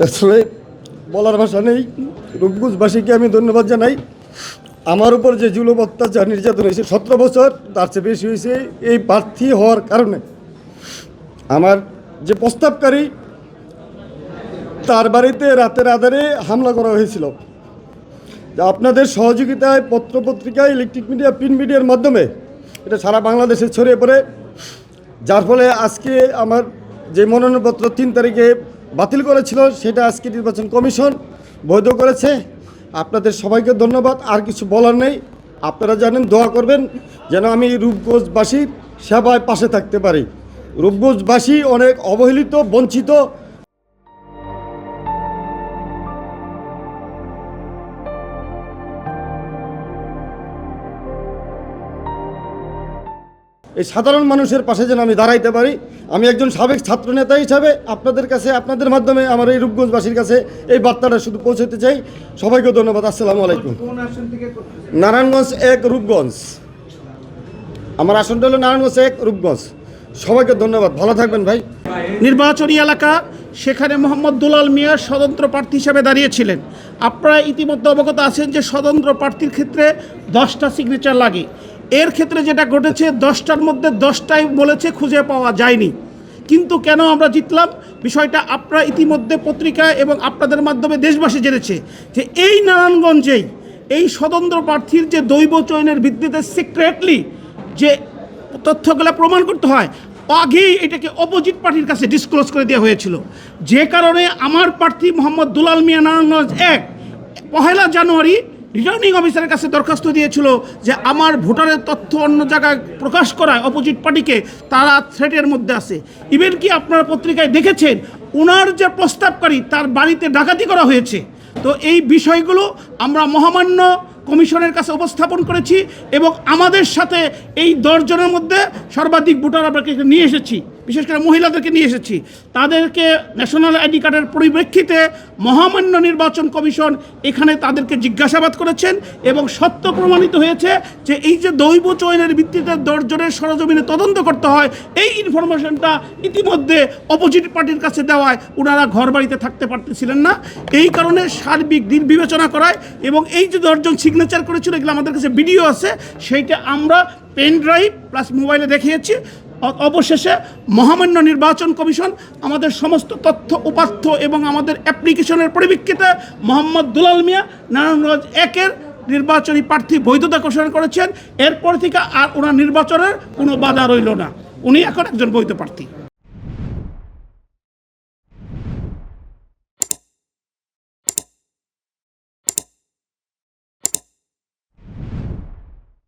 আসলে বলার ভাষা নেই। রূপগঞ্জবাসীকে আমি ধন্যবাদ জানাই। আমার উপর যে জুলুম অত্যাচার নির্যাতন হয়েছে 17 বছর, তার চেয়ে বেশি হয়েছে এই প্রার্থী হওয়ার কারণে। আমার যে প্রস্তাবকারী, তার বাড়িতে রাতের আধারে হামলা করা হয়েছিল। আপনাদের সহযোগিতায় পত্রপত্রিকায়, ইলেকট্রিক মিডিয়া, প্রিন্ট মিডিয়ার মাধ্যমে এটা সারা বাংলাদেশে ছড়িয়ে পড়ে, যার ফলে আজকে আমার যে মনোনয়নপত্র 3 তারিখে বাতিল করেছিল, সেটা আজকে নির্বাচন কমিশন বৈধ করেছে। আপনাদের সবাইকে ধন্যবাদ। আর কিছু বলার নেই। আপনারা জানেন, দোয়া করবেন যেন আমি রূপগঞ্জবাসীর সেবায় পাশে থাকতে পারি। রূপগঞ্জবাসী অনেক অবহেলিত, বঞ্চিত। এই সাধারণ মানুষের পাশে যেন আমি দাঁড়াইতে পারি। আমি একজন সাবেক ছাত্রনেতা হিসাবে আপনাদের কাছে, আপনাদের মাধ্যমে আমার এই রূপগঞ্জবাসীর কাছে এই বার্তাটা শুধু পৌঁছাতে চাই। সবাইকে ধন্যবাদ। আসসালামু আলাইকুম। নারায়ণগঞ্জ 1 রূপগঞ্জ। আমার আসনটা হলো নারায়ণগঞ্জ 1 রূপগঞ্জ। সবাইকে ধন্যবাদ। ভালো থাকবেন ভাই। নির্বাচনী এলাকা, সেখানে মোহাম্মদ দুলাল মিয়া স্বতন্ত্র প্রার্থী হিসেবে দাঁড়িয়েছিলেন। আপনারা ইতিমধ্যে অবগত আছেন যে স্বতন্ত্র প্রার্থীর ক্ষেত্রে 10টা সিগনেচার লাগে। এর ক্ষেত্রে যেটা ঘটেছে, 10টার মধ্যে 10টাই বলেছে খুঁজে পাওয়া যায়নি। কিন্তু কেন আমরা জিতলাম, বিষয়টা আপনারা ইতিমধ্যে পত্রিকায় এবং আপনাদের মাধ্যমে দেশবাসী জেনেছে যে এই নারায়ণগঞ্জেই এই স্বতন্ত্র প্রার্থীর যে দৈব চয়নের ভিত্তিতে সিক্রেটলি যে তথ্যগুলো প্রমাণ করতে হয়, আগেই এটাকে অপোজিট পার্টির কাছে ডিসক্লোজ করে দেওয়া হয়েছিল। যে কারণে আমার প্রার্থী মোহাম্মদ দুলাল মিয়া নারায়ণগঞ্জ 1 1 জানুয়ারি রিটার্নিং অফিসারের কাছে দরখাস্ত দিয়েছিল যে আমার ভোটারের তথ্য অন্য জায়গায় প্রকাশ করায় অপোজিট পার্টিকে তারা থ্রেটের মধ্যে আছে। ইভেন কি আপনারা পত্রিকায় দেখেছেন, ওনার যে প্রস্তাবকারী তার বাড়িতে ডাকাতি করা হয়েছে। তো এই বিষয়গুলো আমরা মহামান্য কমিশনের কাছে উপস্থাপন করেছি এবং আমাদের সাথে এই 10 জনের মধ্যে সর্বাধিক ভোটার আমরা নিয়ে এসেছি, বিশেষ করে মহিলাদেরকে নিয়ে এসেছি। তাদেরকে ন্যাশনাল আইডি কার্ডের পরিপ্রেক্ষিতে মহামান্য নির্বাচন কমিশন এখানে তাদেরকে জিজ্ঞাসাবাদ করেছেন এবং সত্য প্রমাণিত হয়েছে যে এই যে দৈব চয়নের ভিত্তিতে 10 জনের সরজমিনে তদন্ত করতে হয়, এই ইনফরমেশনটা ইতিমধ্যে অপোজিট পার্টির কাছে দেওয়ায় ওনারা ঘর বাড়িতে থাকতে পারতেছিলেন না। এই কারণে সার্বিক দিক বিবেচনা করায় এবং এই যে 10 জন সিগনেচার করেছিল, এগুলো আমাদের কাছে ভিডিও আছে, সেইটা আমরা পেন ড্রাইভ প্লাস মোবাইলে দেখিয়েছি। অবশেষে মহামান্য নির্বাচন কমিশন আমাদের সমস্ত তথ্য উপাত্য এবং আমাদের অ্যাপ্লিকেশনের পরিপ্রেক্ষিতে মোহাম্মদ দুলাল মিয়া নারায়ণগঞ্জ 1 নির্বাচনী প্রার্থী বৈধতা ঘোষণা করেছেন। এরপর থেকে আর ওনার নির্বাচনের কোনো বাধা রইল না, উনি এখন একজন বৈধ প্রার্থী।